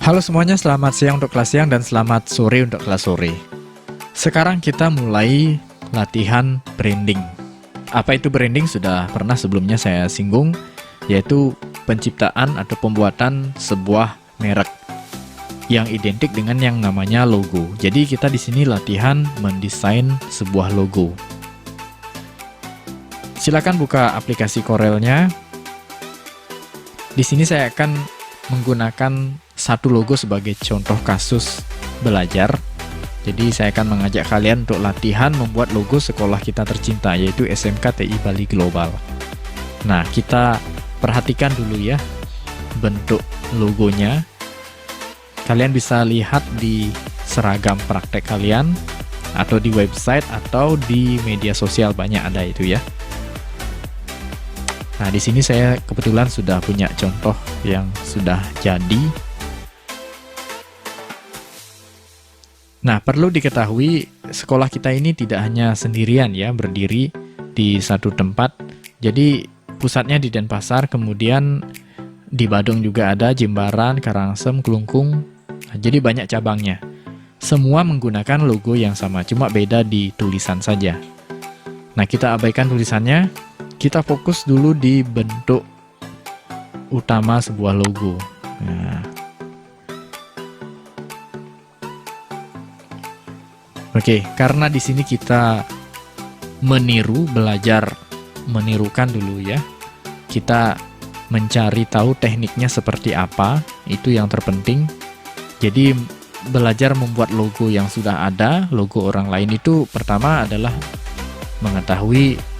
Halo semuanya, selamat siang untuk kelas siang dan selamat sore untuk kelas sore. Sekarang kita mulai latihan branding. Apa itu branding sudah pernah sebelumnya saya singgung, yaitu penciptaan atau pembuatan sebuah merek yang identik dengan yang namanya logo. Jadi kita di sini latihan mendesain sebuah logo. Silakan buka aplikasi Corelnya. Di sini saya akan menggunakan satu logo sebagai contoh kasus belajar. Jadi saya akan mengajak kalian untuk latihan membuat logo sekolah kita tercinta, yaitu SMK TI Bali Global. Nah, kita perhatikan dulu ya bentuk logonya. Kalian bisa lihat di seragam praktek kalian, atau di website, atau di media sosial, banyak ada itu ya. Nah, di sini saya kebetulan sudah punya contoh yang sudah jadi. Nah, perlu diketahui sekolah kita ini tidak hanya sendirian ya, berdiri di satu tempat. Jadi pusatnya di Denpasar, kemudian di Badung juga ada, Jimbaran, Karangsem, Kelungkung. Nah, jadi banyak cabangnya. Semua menggunakan logo yang sama, cuma beda di tulisan saja. Nah, kita abaikan tulisannya. Kita fokus dulu di bentuk utama sebuah logo. Nah, oke, karena di sini kita meniru, belajar menirukan dulu ya. Kita mencari tahu tekniknya seperti apa, itu yang terpenting. Jadi belajar membuat logo yang sudah ada, logo orang lain itu pertama adalah mengetahui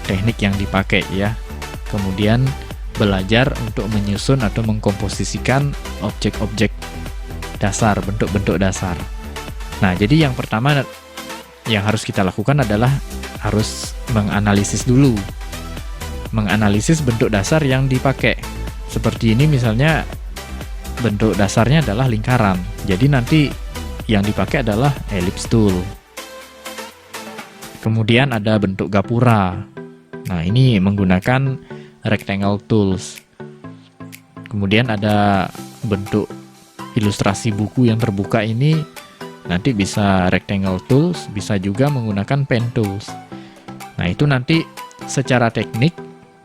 teknik yang dipakai ya. Kemudian belajar untuk menyusun atau mengkomposisikan objek-objek dasar, bentuk-bentuk dasar. Nah, jadi yang pertama yang harus kita lakukan adalah harus menganalisis dulu. Menganalisis bentuk dasar yang dipakai. Seperti ini misalnya bentuk dasarnya adalah lingkaran. Jadi nanti yang dipakai adalah ellipse tool. Kemudian ada bentuk gapura. Nah, ini menggunakan rectangle tools. Kemudian ada bentuk ilustrasi buku yang terbuka, ini nanti bisa rectangle tools, bisa juga menggunakan pen tools. Nah, itu nanti secara teknik,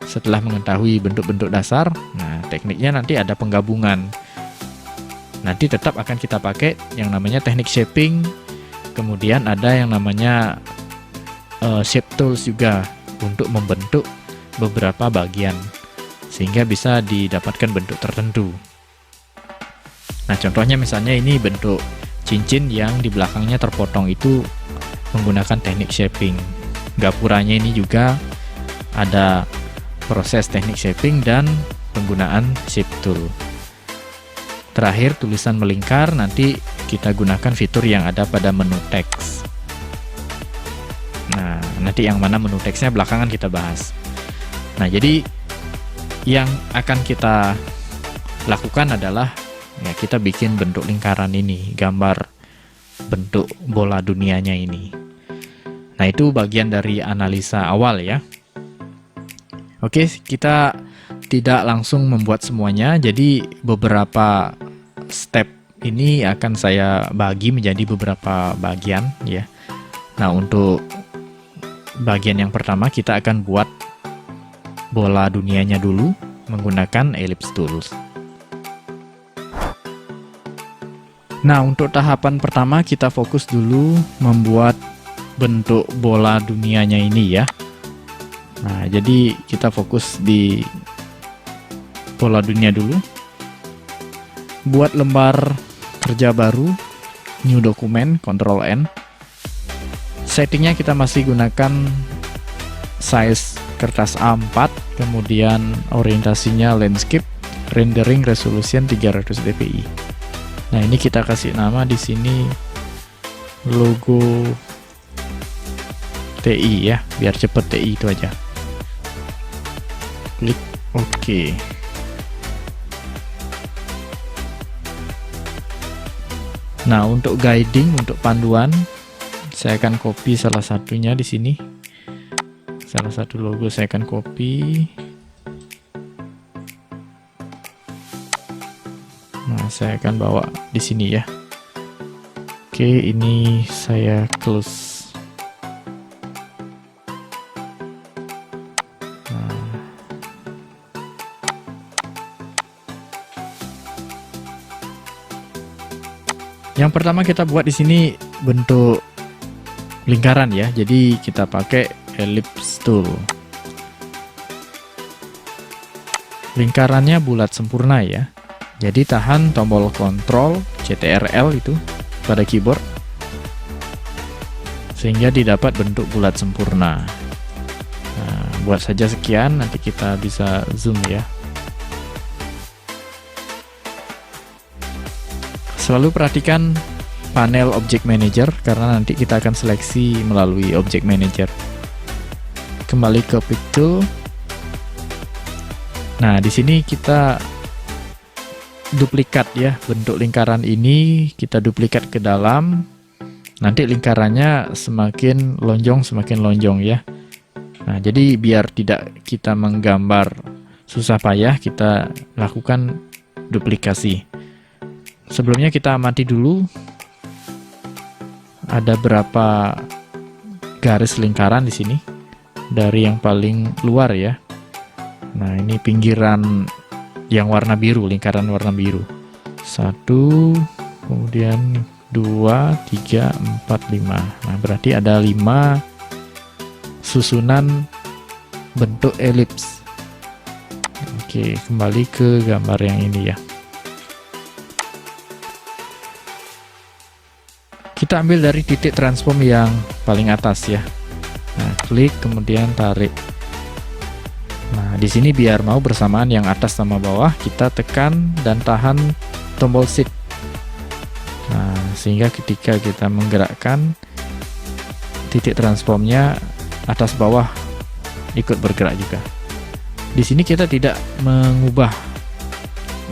setelah mengetahui bentuk-bentuk dasar, nah tekniknya nanti ada penggabungan. Nanti tetap akan kita pakai yang namanya teknik shaping, kemudian ada yang namanya shape tools juga, untuk membentuk beberapa bagian sehingga bisa didapatkan bentuk tertentu. Nah, contohnya misalnya ini bentuk cincin yang di belakangnya terpotong, itu menggunakan teknik shaping. Gapuranya ini juga ada proses teknik shaping dan penggunaan shape tool. Terakhir, tulisan melingkar, nanti kita gunakan fitur yang ada pada menu teks. Nah, nanti yang mana menu teksnya belakangan kita bahas. Nah, jadi yang akan kita lakukan adalah ya, kita bikin bentuk lingkaran ini, gambar bentuk bola dunianya ini. Nah, itu bagian dari analisa awal ya. Oke, kita tidak langsung membuat semuanya, jadi beberapa step ini akan saya bagi menjadi beberapa bagian ya. Nah, untuk bagian yang pertama kita akan buat bola dunianya dulu menggunakan ellipse tools. Nah, untuk tahapan pertama kita fokus dulu membuat bentuk bola dunianya ini ya. Nah, jadi kita fokus di bola dunia dulu. Buat lembar kerja baru, new document, Ctrl N. Settingnya kita masih gunakan size kertas A4, kemudian orientasinya landscape, rendering resolution 300 dpi. Nah, ini kita kasih nama di sini logo TI ya, biar cepet TI itu aja. Klik OK. Nah, untuk guiding, untuk panduan, saya akan copy salah satunya di sini. Salah satu logo saya akan copy. Nah, saya akan bawa di sini ya. Oke, ini saya close. Yang pertama kita buat di sini bentuk lingkaran ya. Jadi kita pakai ellipse tool. Lingkarannya bulat sempurna ya. Jadi tahan tombol kontrol CTRL itu pada keyboard sehingga didapat bentuk bulat sempurna. Nah, buat saja sekian, nanti kita bisa zoom ya. Selalu perhatikan panel Object Manager karena nanti kita akan seleksi melalui Object Manager. Kembali ke Pick Tool. Nah, di sini kita duplikat ya, bentuk lingkaran ini kita duplikat ke dalam. Nanti lingkarannya semakin lonjong ya. Nah, jadi biar tidak kita menggambar susah payah, kita lakukan duplikasi. Sebelumnya kita amati dulu ada berapa garis lingkaran di sini dari yang paling luar ya. Nah, ini pinggiran yang warna biru, lingkaran warna biru. 1, kemudian 2, 3, 4, 5. Nah, berarti ada 5 susunan bentuk elips. Oke, kembali ke gambar yang ini ya. Kita ambil dari titik transform yang paling atas ya. Nah, klik kemudian tarik. Nah, di sini biar mau bersamaan yang atas sama bawah, kita tekan dan tahan tombol shift. Nah, sehingga ketika kita menggerakkan titik transformnya atas bawah ikut bergerak juga. Di sini kita tidak mengubah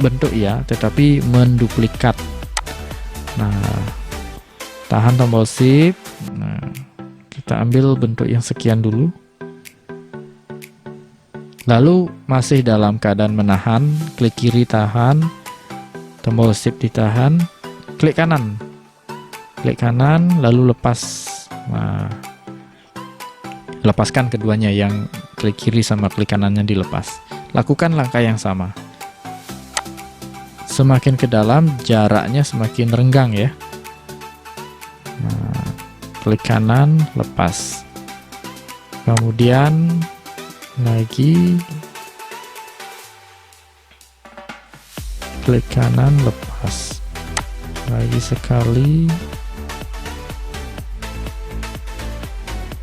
bentuk ya, tetapi menduplikat. Nah, tahan tombol shift. Nah, kita ambil bentuk yang sekian dulu. Lalu masih dalam keadaan menahan, klik kiri tahan, tombol shift ditahan, klik kanan. Klik kanan lalu lepas. Nah, lepaskan keduanya, yang klik kiri sama klik kanannya dilepas. Lakukan langkah yang sama. Semakin ke dalam jaraknya semakin renggang ya. Nah, klik kanan, lepas. Kemudian lagi klik kanan, lepas. Lagi sekali.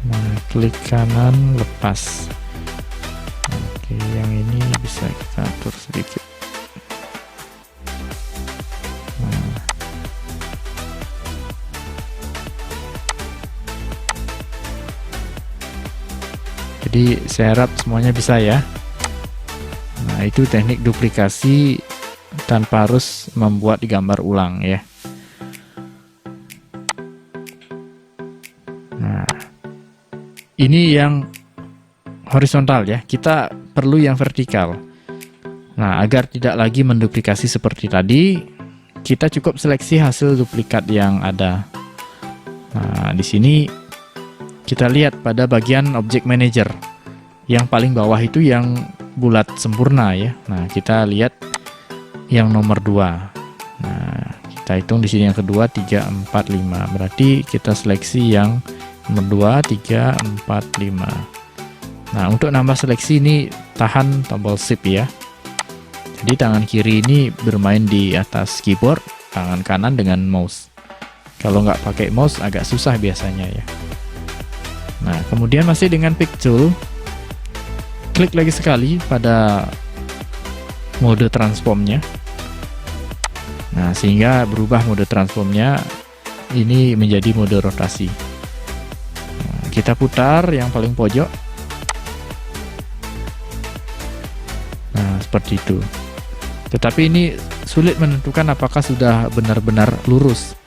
Nah, klik kanan, lepas. Oke, yang ini bisa kita atur sedikit. Jadi saya harap semuanya bisa ya. Nah, itu teknik duplikasi tanpa harus membuat gambar ulang ya. Nah, ini yang horizontal ya. Kita perlu yang vertikal. Nah, agar tidak lagi menduplikasi seperti tadi, kita cukup seleksi hasil duplikat yang ada. Nah, di sini kita lihat pada bagian Object Manager yang paling bawah itu yang bulat sempurna ya. Nah, kita lihat yang nomor 2. Nah, kita hitung di sini yang kedua 3, 4, 5. Berarti kita seleksi yang nomor 2, 3, 4, 5. Nah, untuk nambah seleksi ini tahan tombol shift ya. Jadi tangan kiri ini bermain di atas keyboard, tangan kanan dengan mouse. Kalau nggak pakai mouse agak susah biasanya ya. Nah, kemudian masih dengan Pick Tool, klik lagi sekali pada mode transformnya. Nah, sehingga berubah mode transformnya ini menjadi mode rotasi. Nah, kita putar yang paling pojok. Nah, seperti itu. Tetapi ini sulit menentukan apakah sudah benar-benar lurus.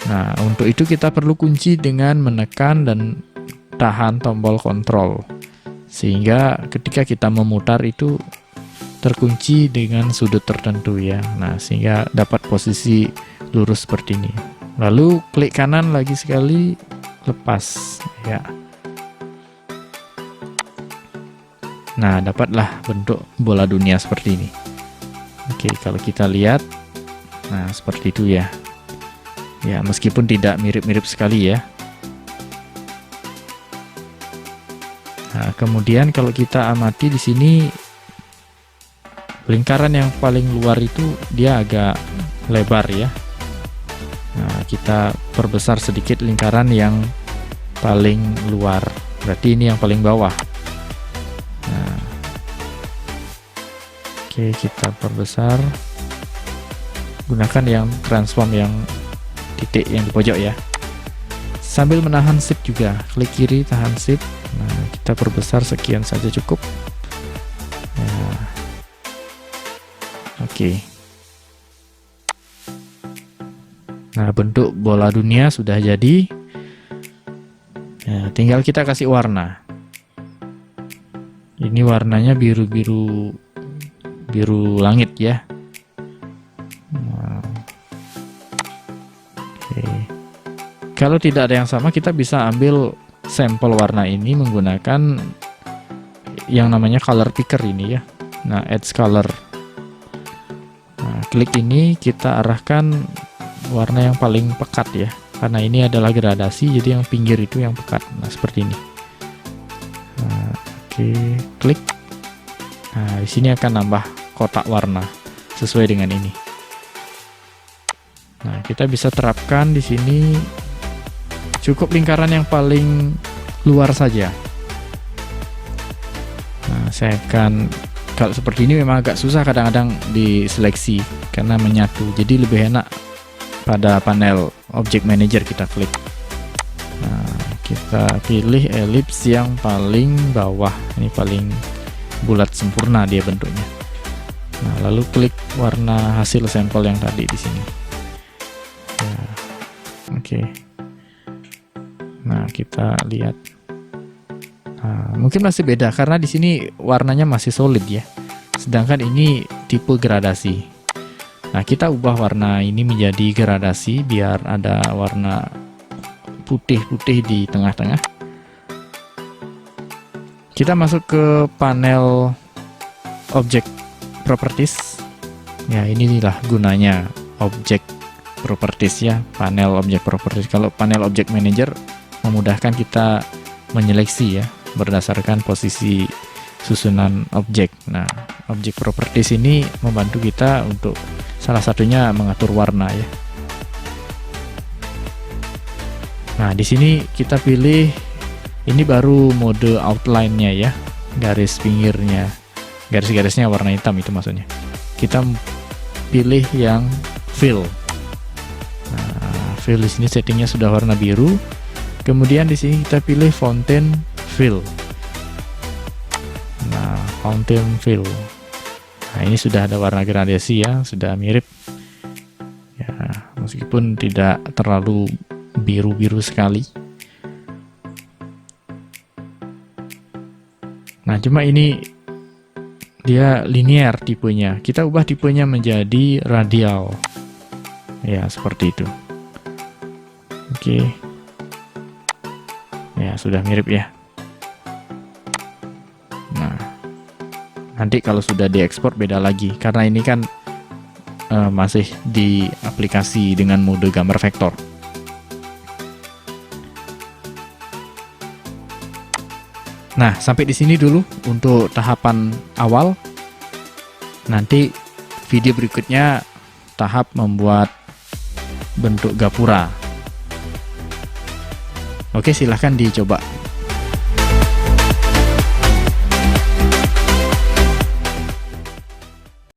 Nah, untuk itu kita perlu kunci dengan menekan dan tahan tombol kontrol, sehingga ketika kita memutar itu terkunci dengan sudut tertentu ya. Nah, sehingga dapat posisi lurus seperti ini. Lalu klik kanan lagi sekali, lepas ya. Nah, dapatlah bentuk bola dunia seperti ini. Oke, kalau kita lihat, nah seperti itu ya. Ya, meskipun tidak mirip-mirip sekali ya. Nah, kemudian kalau kita amati di sini, lingkaran yang paling luar itu dia agak lebar ya. Nah, kita perbesar sedikit lingkaran yang paling luar. Berarti ini yang paling bawah. Nah, oke, kita perbesar. Gunakan yang transform yang titik yang di pojok ya. Sambil menahan shift juga, klik kiri tahan shift. Nah, kita perbesar sekian saja cukup. Nah, oke. Nah, bentuk bola dunia sudah jadi. Nah, tinggal kita kasih warna. Ini warnanya biru langit ya. Nah, oke. Kalau tidak ada yang sama, kita bisa ambil sampel warna ini menggunakan yang namanya color picker ini ya. Nah, add color. Nah, klik ini, kita arahkan warna yang paling pekat ya, karena ini adalah gradasi, jadi yang pinggir itu yang pekat. Nah, seperti ini. Nah, oke, klik. Nah, di sini akan nambah kotak warna sesuai dengan ini. Nah, kita bisa terapkan di sini cukup lingkaran yang paling luar saja. Nah, saya akan, kalau seperti ini memang agak susah kadang-kadang diseleksi karena menyatu, jadi lebih enak pada panel Object Manager kita klik. Nah, kita pilih elips yang paling bawah, ini paling bulat sempurna dia bentuknya. Nah, lalu klik warna hasil sampel yang tadi di sini. Nah, oke. Nah, kita lihat. Nah, mungkin masih beda karena di sini warnanya masih solid ya. Sedangkan ini tipe gradasi. Nah, kita ubah warna ini menjadi gradasi biar ada warna putih-putih di tengah-tengah. Kita masuk ke panel Object Properties. Ya, inilah gunanya Object Properties ya, panel Object Properties. Kalau panel Object Manager memudahkan kita menyeleksi ya berdasarkan posisi susunan objek. Nah, Object Properties ini membantu kita untuk salah satunya mengatur warna ya. Nah, di sini kita pilih, ini baru mode outline-nya ya, garis pinggirnya, garis-garisnya warna hitam itu maksudnya. Kita pilih yang fill. Nah, fill di sini settingnya sudah warna biru. Kemudian di sini kita pilih fountain fill. Nah, fountain fill. Nah, ini sudah ada warna gradasi ya, sudah mirip. Ya, meskipun tidak terlalu biru-biru sekali. Nah, cuma ini dia linear tipenya. Kita ubah tipenya menjadi radial. Ya, seperti itu. Oke. Ya, sudah mirip ya. Nah, nanti kalau sudah diekspor beda lagi, karena ini kan masih di aplikasi dengan mode gambar vektor. Nah, sampai di sini dulu untuk tahapan awal. Nanti video berikutnya tahap membuat bentuk gapura. Oke, silahkan dicoba.